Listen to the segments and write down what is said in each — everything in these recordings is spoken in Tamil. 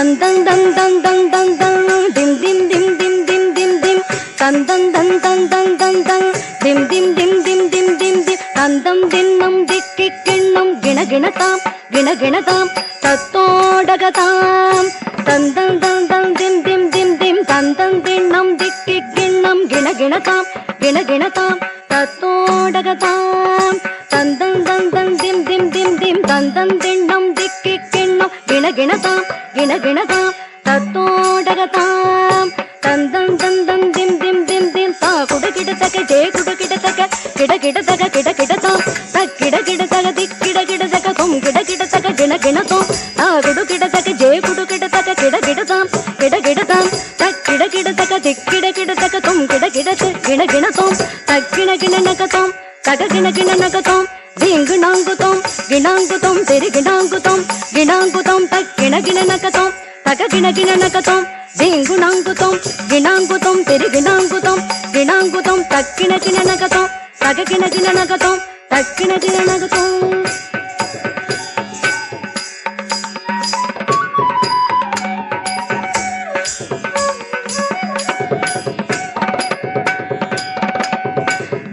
தன் தன் தன் தன் தன் தன் தன் திம் திம் திம் திம் திம் திம் திம் தன் தன் தன் தன் தன் தன் தன் திம் திம் திம் திம் திம் திம் திம் தந்தம் தின்னம் திக்கி கிண்ணம் கிணகிணதாம் கிணகிணதாம் தத்தோடகதாம் தந்தம் தன் தன் திம் திம் திம் திம் தந்தம் தின்னம் திக்கி கிண்ணம் கிணகிணதாம் கிணகிணதாம் தத்தோடகதாம் தந்தம் தன் தன் திம் திம் திம் திம் தந்தம் தின்னம் திக்கி கிண்ணம் கிணகிணதாம் கிணகிணதாம் தத்தோடகதாம் தந்தம் தந்தம் திம் திம் திம் திம் தா குடகிடதக ஜே குடகிடதக கிடகிடதக கிடகிடதாம் தக்கிடகிடதக திக்கிடகிடதக தொம் கிடகிடதக கிணகிணதோம் தா குடகிடதக ஜே குடகிடதக கிடகிடதாம் கிடகிடதாம் தக்கிடகிடதக திக்கிடகிடதக தொம் கிடகிடத கிணகிணதோம் தக்கிணகிணனகதோம் தககிணகிணனகதோம் தீங்குணாங்குதோம் கிணாங்குதோம் தெரிகிணாங்குதோம் கிணாங்குதோம் தக்கிணகிணனகதோம் தககிணகிணனகதோம் தீங்குணாங்குதோம் கிணாங்குதோம் தெரிகிணாங்குதோம் கிணாங்குதோம் தக்கிணகிணனகதோம் தககிணகிணனகதோம் தக்கிணகிணனகதோம்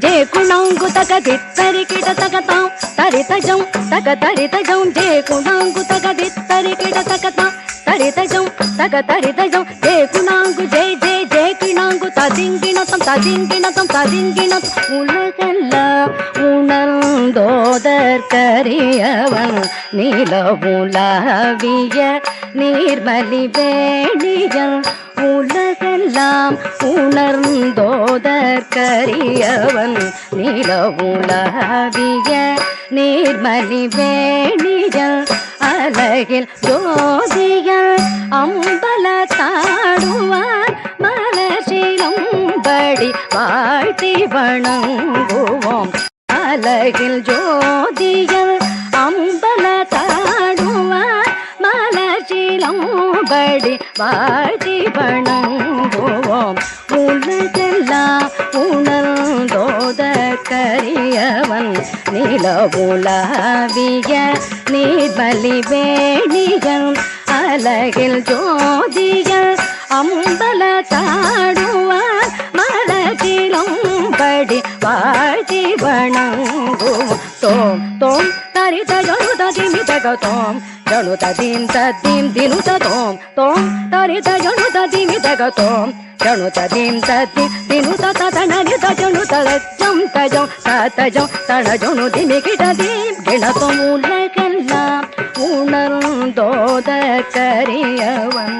ஜே குணாங்கு தக தித்தரி கிட தகதாம் தரிதஜம் தக தரிதஜம் ஜே குணாங்கு தக தித்தரி கிட தகதாம் தரிதஜம் தக தரிதஜம் ஜே குணாங்கு ஜெய் ஜெய் ஜெய் கிணாங்கு ததிங்கிணதம் ததிங்கிணதம் ததிங்கிணதம் உலகெல்லாம் உணர்ந்தோதற்கரியவன் நிலவுலாவிய நீர்மலி வேணியன் உலகெல்லாம் உணர்ந்தோதற்கரியவன் நிலவுலாவிய நீர்மலி வேணியன் அழகில் ஜோதியன் அம்பலத்தாடுவான் மலர்ச்சிலம்படி வாழ்த்தி வணங்குவோம் அழகில் ஜோதியன் அம்பலத்தாடுவான் மலர்ச்சிலம்படி வாழ்த்தி வணங்குவோம் உலகெல்லாம் உணர்ந்தோதற்கரியவன் நிலவுலாவிய நீர்மலி வேணியன் அழகில் ஜோதியன் அம்பலத்தாடுவான் மலர்ச்சிலம்படி வாழ்த்தி வணங்குவோம் தோம் தோம் தரித ஜனுத திமிதக தோம் ஜனுத திம் தத்திம் தினுத தோம் தோம் தரித ஜனுத திமிதக தோம் ஜனுத திம் தத்தி தினுத தனனித ஜனுத லஜம் தஜம் தஜம் தன ஜனு திமிகிட தீம் கிணதோம் உலகெல்லாம் உணர்ந்தோதற்கரியவன்